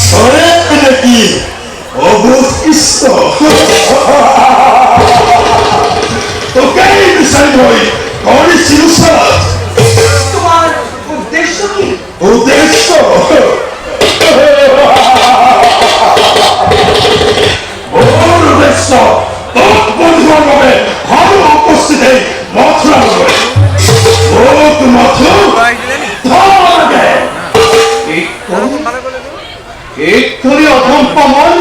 저래 나কি 어부 있어. তোকেই বিচাৰি গৈ কৰি চিৰুছা। তোমার উদ্দেশ্য কি? উদ্দেশ্য মোৰ উদ্দেশ্য তোক বুজিবৰ বাবে সকলো উপস্থিতি মথুৰালৈ। মোক মথুৰ লাগে এক্ষুনি অধম পামল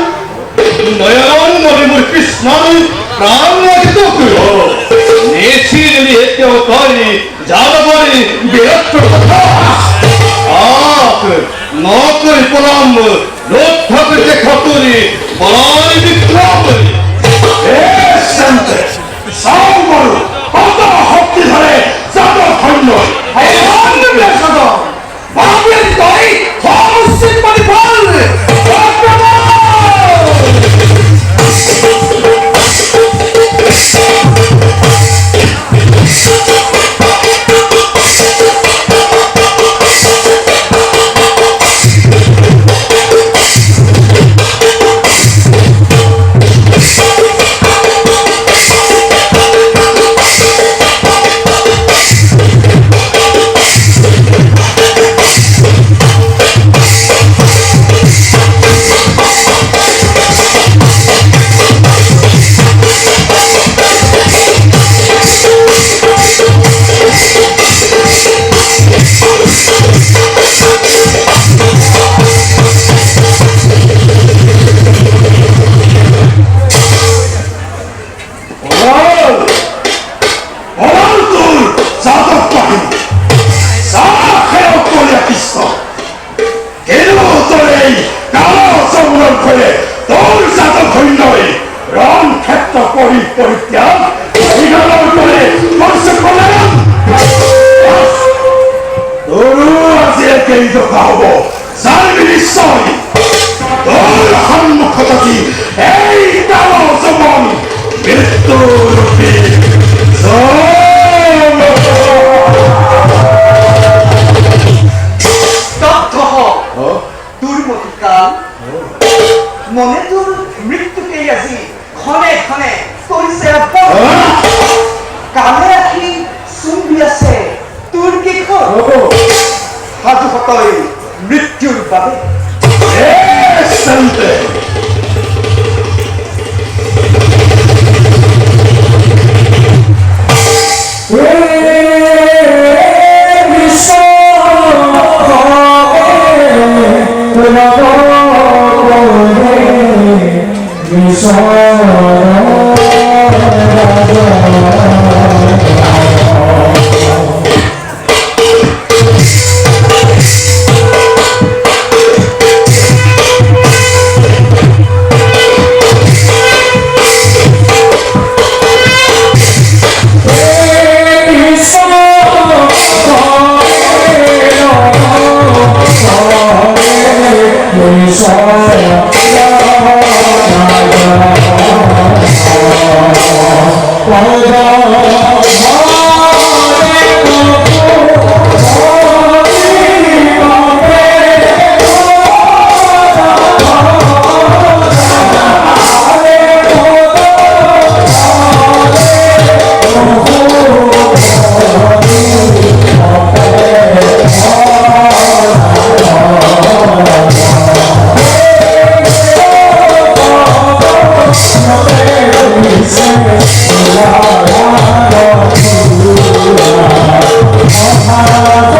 নয়ন মণিমূৰ কৃষ্ণৰ প্ৰাণ লাগিত নেছি যদি এতিয়াও তই যাদৱৰী বীৰত্বৰ কথা নকৰি পলাম ৰক্ষা দেখা কৰি বলাই বিক্ৰম চাও বাৰু কত শক্তি ধৰে যাদৱ সৈন্য তই সমষ্টিত পানি ফল মনে তোর মৃত্যুকে আজি ক্ষণে ক্ষণে কৰিছে কালে আহি চুম্বি আছে তোৰ কেইখন সাধু সতই মৃত্যুৰ বাবে Oh,